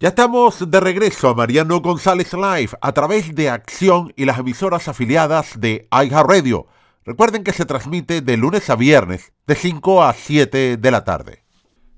Ya estamos de regreso a Mariano González Live a través de Acción y las emisoras afiliadas de iHeartRadio. Recuerden que se transmite de lunes a viernes de 5 a 7 de la tarde.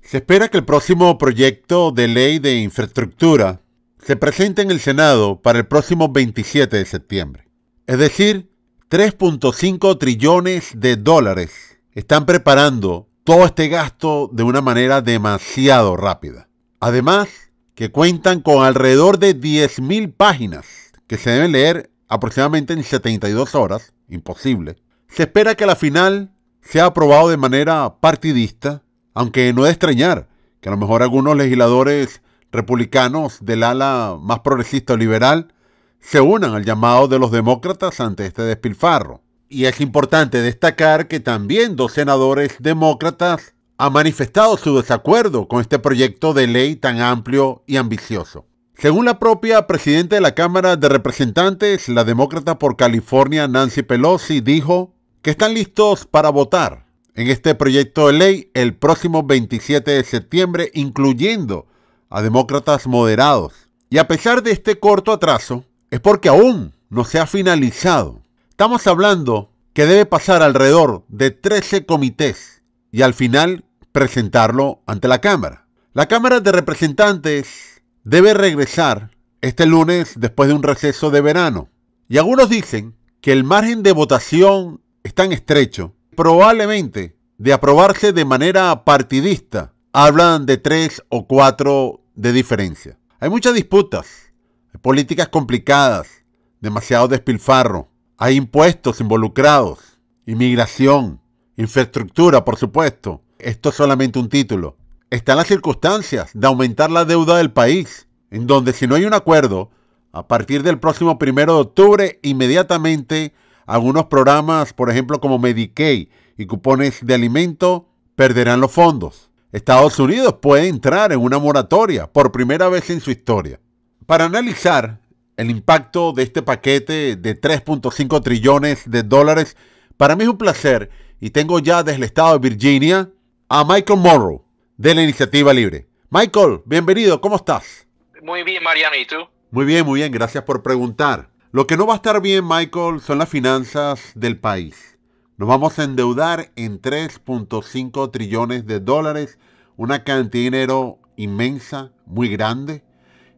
Se espera que el próximo proyecto de ley de infraestructura se presente en el Senado para el próximo 27 de septiembre. Es decir, 3.5 trillones de dólares están preparando todo este gasto de una manera demasiado rápida. Además, que cuentan con alrededor de 10.000 páginas que se deben leer aproximadamente en 72 horas, imposible. Se espera que a la final sea aprobado de manera partidista, aunque no es de extrañar que a lo mejor algunos legisladores republicanos del ala más progresista o liberal se unan al llamado de los demócratas ante este despilfarro. Y es importante destacar que también 2 senadores demócratas han manifestado su desacuerdo con este proyecto de ley tan amplio y ambicioso. Según la propia presidenta de la Cámara de Representantes, la demócrata por California, Nancy Pelosi, dijo que están listos para votar en este proyecto de ley el próximo 27 de septiembre, incluyendo a demócratas moderados. Y a pesar de este corto atraso, es porque aún no se ha finalizado. Estamos hablando que debe pasar alrededor de 13 comités y al final presentarlo ante la Cámara. La Cámara de Representantes debe regresar este lunes después de un receso de verano. Y algunos dicen que el margen de votación es tan estrecho, probablemente de aprobarse de manera partidista, hablan de 3 o 4 de diferencia. Hay muchas disputas, hay políticas complicadas, demasiado despilfarro, hay impuestos involucrados, inmigración, infraestructura, por supuesto. Esto es solamente un título. Están las circunstancias de aumentar la deuda del país, en donde si no hay un acuerdo, a partir del próximo 1 de octubre, inmediatamente algunos programas, por ejemplo como Medicaid y cupones de alimento, perderán los fondos. Estados Unidos puede entrar en una moratoria por primera vez en su historia. Para analizar el impacto de este paquete de 3.5 trillones de dólares, para mí es un placer y tengo ya desde el estado de Virginia a Michael Morrow de la Iniciativa Libre. Michael, bienvenido, ¿cómo estás? Muy bien, Mariano, ¿y tú? Muy bien, gracias por preguntar. Lo que no va a estar bien, Michael, son las finanzas del país. Nos vamos a endeudar en 3.5 trillones de dólares, una cantidad de dinero inmensa, muy grande,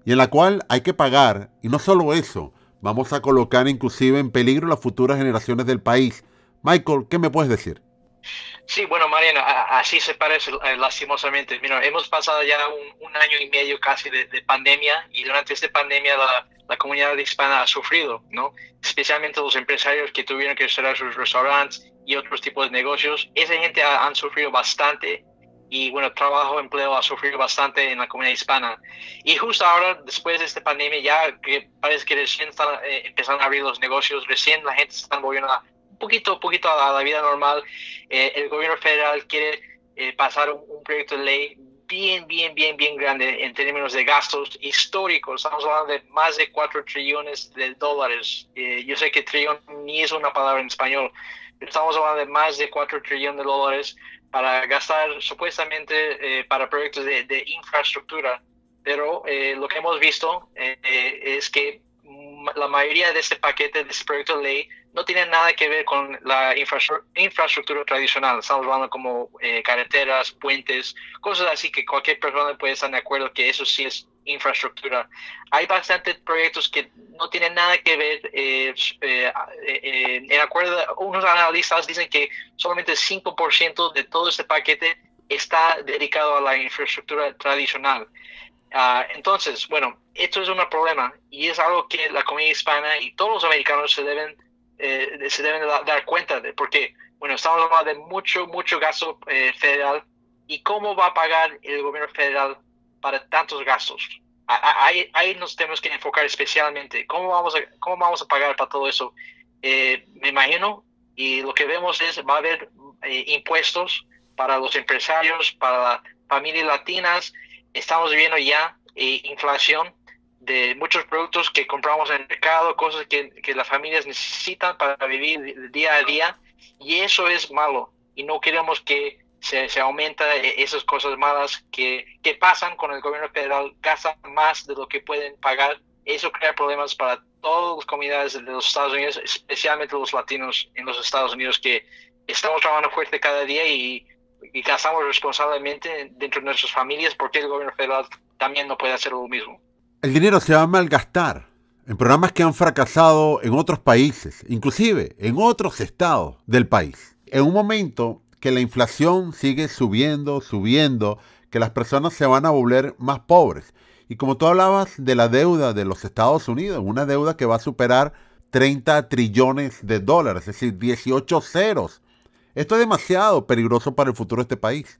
y en la cual hay que pagar, y no solo eso, vamos a colocar inclusive en peligro las futuras generaciones del país. Michael, ¿qué me puedes decir? Sí, bueno, Mariano, así se parece lastimosamente. Mira, hemos pasado ya un año y medio casi de pandemia y durante esta pandemia la comunidad hispana ha sufrido, ¿no? Especialmente los empresarios que tuvieron que cerrar sus restaurantes y otros tipos de negocios. Esa gente han sufrido bastante y, bueno, trabajo, empleo ha sufrido bastante en la comunidad hispana. Y justo ahora, después de esta pandemia, ya que parece que recién están empezando a abrir los negocios, recién la gente se está volviendo poquito a la vida normal. El gobierno federal quiere pasar un proyecto de ley bien grande en términos de gastos históricos. Estamos hablando de más de 4 trillones de dólares. Yo sé que trillón ni es una palabra en español, pero estamos hablando de más de 4 trillones de dólares para gastar supuestamente para proyectos de infraestructura. Pero lo que hemos visto es que la mayoría de este paquete, de este proyecto de ley, no tiene nada que ver con la infraestructura tradicional. Estamos hablando como carreteras, puentes, cosas así que cualquier persona puede estar de acuerdo que eso sí es infraestructura. Hay bastantes proyectos que no tienen nada que ver. En acuerdo, unos analistas dicen que solamente el 5% de todo este paquete está dedicado a la infraestructura tradicional. Entonces, bueno, esto es un problema y es algo que la comunidad hispana y todos los americanos se deben dar cuenta de, porque, bueno, estamos hablando de mucho gasto federal, y cómo va a pagar el gobierno federal para tantos gastos. Ahí nos tenemos que enfocar especialmente. ¿Cómo vamos a pagar para todo eso? Me imagino, y lo que vemos es, va a haber impuestos para los empresarios, para familias latinas. Estamos viendo ya inflación de muchos productos que compramos en el mercado, cosas que las familias necesitan para vivir día a día, y eso es malo, y no queremos que se aumenta esas cosas malas que pasan con el gobierno federal, gastan más de lo que pueden pagar. Eso crea problemas para todas las comunidades de los Estados Unidos, especialmente los latinos en los Estados Unidos, que estamos trabajando fuerte cada día y gastamos responsablemente dentro de nuestras familias, porque el gobierno federal también no puede hacer lo mismo. El dinero se va a malgastar en programas que han fracasado en otros países, inclusive en otros estados del país. En un momento que la inflación sigue subiendo, que las personas se van a volver más pobres. Y como tú hablabas de la deuda de los Estados Unidos, una deuda que va a superar 30 trillones de dólares, es decir, 18 ceros. Esto es demasiado peligroso para el futuro de este país.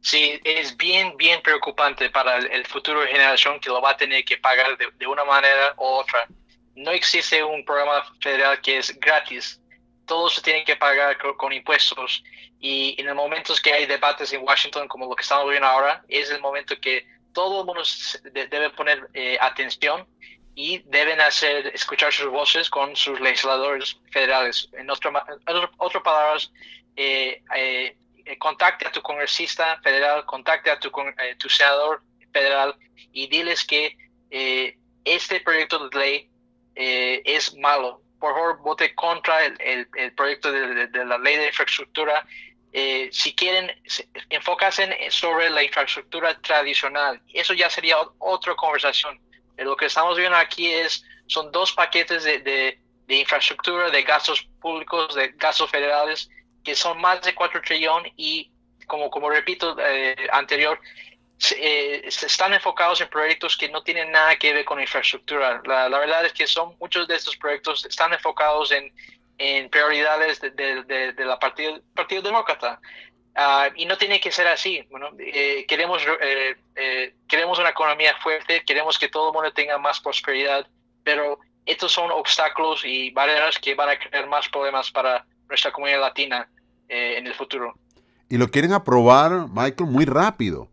Sí, es bien preocupante para el futuro de generación que lo va a tener que pagar de una manera u otra. No existe un programa federal que es gratis. Todo se tiene que pagar con impuestos. Y en los momentos que hay debates en Washington, como lo que estamos viendo ahora, es el momento que todo el mundo debe poner atención y deben escuchar sus voces con sus legisladores federales. En otras palabras, contacte a tu congresista federal, contacte a tu senador federal y diles que este proyecto de ley es malo. Por favor, vote contra el proyecto de la ley de infraestructura. Si quieren, enfóquense sobre la infraestructura tradicional. Eso ya sería otra conversación. Lo que estamos viendo aquí son dos paquetes de infraestructura, de gastos públicos, de gastos federales, que son más de 4 trillones y, como repito anterior, están enfocados en proyectos que no tienen nada que ver con infraestructura. La verdad es que muchos de estos proyectos están enfocados en prioridades de la Partido Demócrata. Y no tiene que ser así. Bueno, queremos una economía fuerte, queremos que todo el mundo tenga más prosperidad, pero estos son obstáculos y barreras que van a crear más problemas para nuestra comunidad latina en el futuro. Y lo quieren aprobar, Michael, muy rápido.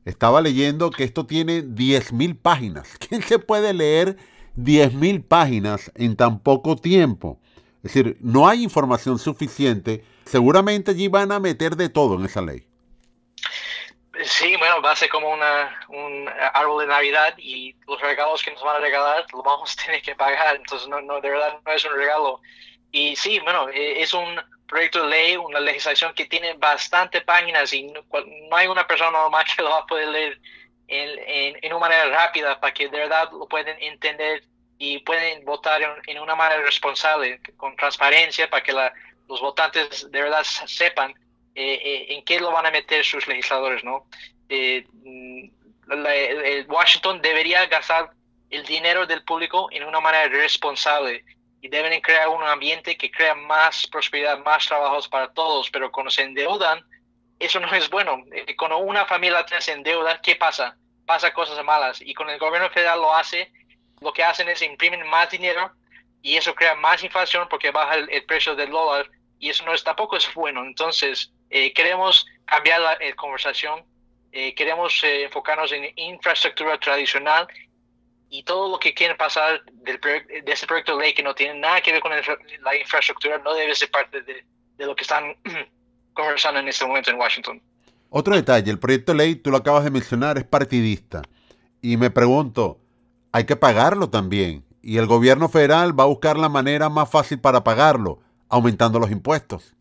Estaba leyendo que esto tiene 10,000 páginas. ¿Quién se puede leer 10,000 páginas en tan poco tiempo? Es decir, no hay información suficiente. Seguramente allí van a meter de todo en esa ley. Sí, bueno, va a ser como un árbol de Navidad y los regalos que nos van a regalar los vamos a tener que pagar. Entonces, de verdad no es un regalo. Y sí, bueno, es un proyecto de ley, una legislación que tiene bastantes páginas y no hay una persona normal que lo va a poder leer en una manera rápida para que de verdad lo puedan entender y pueden votar en una manera responsable, con transparencia, para que los votantes de verdad sepan en qué lo van a meter sus legisladores, ¿no? Washington debería gastar el dinero del público en una manera responsable y deben crear un ambiente que crea más prosperidad, más trabajos para todos, pero cuando se endeudan, eso no es bueno. Cuando una familia se endeuda, ¿qué pasa? Pasa cosas malas. Y cuando el gobierno federal lo que hacen es imprimen más dinero y eso crea más inflación porque baja el precio del dólar y eso tampoco es bueno. Entonces, queremos cambiar la conversación, queremos enfocarnos en infraestructura tradicional y todo lo que quieren pasar de este proyecto de ley que no tiene nada que ver con la infraestructura no debe ser parte de lo que están conversando en este momento en Washington. Otro detalle, el proyecto de ley, tú lo acabas de mencionar, es partidista. Y me pregunto, hay que pagarlo también. Y el gobierno federal va a buscar la manera más fácil para pagarlo, aumentando los impuestos.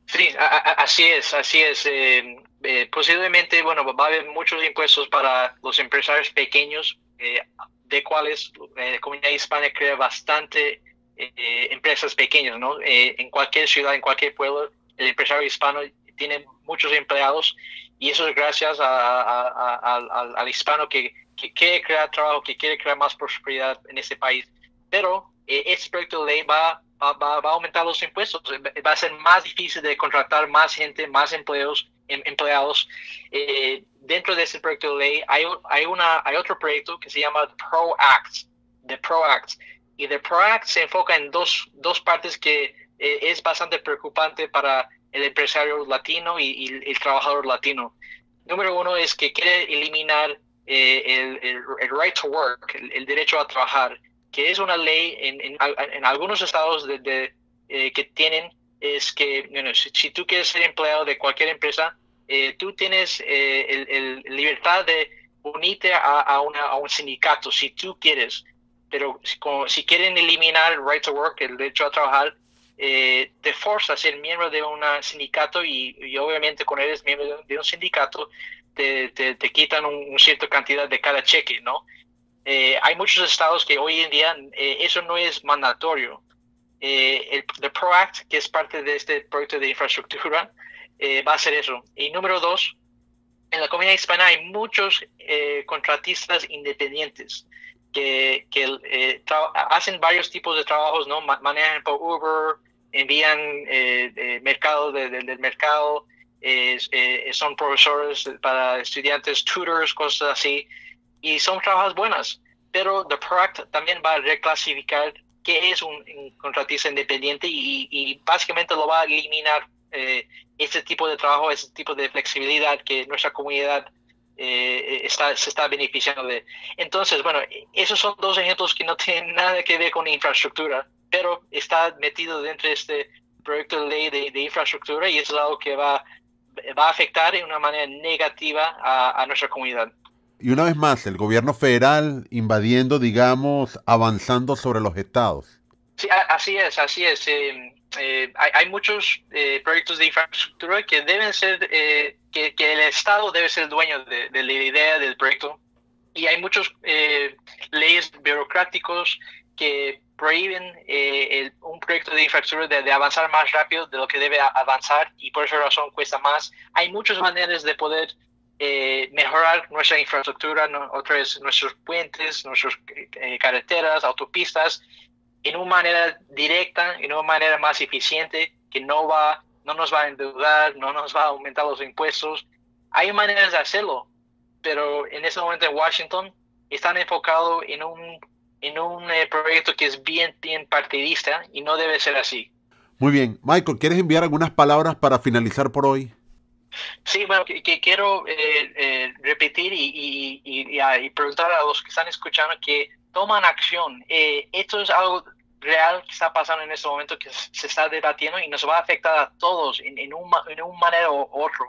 Sí, así es. Posiblemente, bueno, va a haber muchos impuestos para los empresarios pequeños, de cuales la comunidad hispana crea bastante empresas pequeñas, ¿no? En cualquier ciudad, en cualquier pueblo, el empresario hispano tiene muchos empleados y eso es gracias al hispano que quiere crear trabajo, que quiere crear más prosperidad en este país. Pero este proyecto de ley va a aumentar los impuestos, va a ser más difícil de contratar más gente, más empleados. Dentro de este proyecto de ley hay otro proyecto que se llama PRO Act. Y The PRO Act se enfoca en dos partes que es bastante preocupante para el empresario latino y el trabajador latino. Número uno es que quiere eliminar el right to work, el derecho a trabajar, que es una ley en algunos estados que tienen es que si tú quieres ser empleado de cualquier empresa, tú tienes libertad de unirte a un sindicato si tú quieres, pero si quieren eliminar el right to work, el derecho a trabajar, te forza a ser miembro de un sindicato y obviamente cuando eres miembro de un sindicato te quitan una cierta cantidad de cada cheque, ¿no? Hay muchos estados que hoy en día eso no es mandatorio. El PRO Act, que es parte de este proyecto de infraestructura, va a hacer eso. Y número dos, en la comunidad hispana hay muchos contratistas independientes que hacen varios tipos de trabajos, ¿no? Manejan por Uber, envían mercado del mercado, son profesores para estudiantes, tutors, cosas así, y son trabajos buenas. Pero The PRO Act también va a reclasificar qué es un contratista independiente y básicamente lo va a eliminar este tipo de trabajo, este tipo de flexibilidad que nuestra comunidad se está beneficiando de. Entonces, bueno, esos son dos ejemplos que no tienen nada que ver con infraestructura, pero está metido dentro de este proyecto de ley de infraestructura y eso es algo que va a afectar de una manera negativa a nuestra comunidad. Y una vez más, el gobierno federal invadiendo, digamos, avanzando sobre los estados. Sí, así es, así es. Hay muchos proyectos de infraestructura que deben ser, que el Estado debe ser el dueño de la idea del proyecto. Y hay muchos leyes burocráticos que prohíben un proyecto de infraestructura de avanzar más rápido de lo que debe avanzar y por esa razón cuesta más. Hay muchas maneras de poder mejorar nuestra infraestructura, otras nuestros puentes, nuestras carreteras, autopistas, en una manera directa, en una manera más eficiente, que no nos va a endeudar, no nos va a aumentar los impuestos. Hay maneras de hacerlo, pero en este momento en Washington están enfocados en un proyecto que es bien partidista y no debe ser así. Muy bien. Michael, ¿quieres enviar algunas palabras para finalizar por hoy? Sí, bueno, que quiero repetir y preguntar a los que están escuchando que toman acción. Esto es algo real que está pasando en este momento, que se está debatiendo y nos va a afectar a todos en una manera u otra.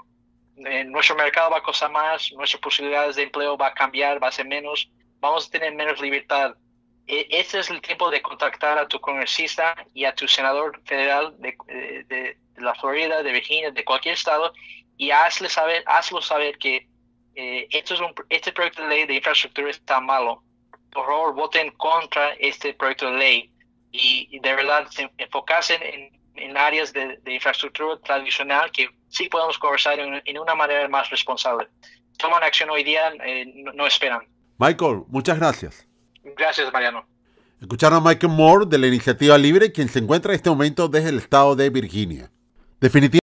Nuestro mercado va a costar más, nuestras posibilidades de empleo va a cambiar, va a ser menos, vamos a tener menos libertad. Este es el tiempo de contactar a tu congresista y a tu senador federal de la Florida, de Virginia, de cualquier estado, y hazlo saber que este proyecto de ley de infraestructura está malo. Por favor, voten contra este proyecto de ley y de verdad enfocarse en áreas de infraestructura tradicional que sí podemos conversar en una manera más responsable. Toman acción hoy día, no esperan. Michael, muchas gracias. Gracias, Mariano. Escucharon a Michael Moore de la Iniciativa Libre, quien se encuentra en este momento desde el estado de Virginia. Definitivamente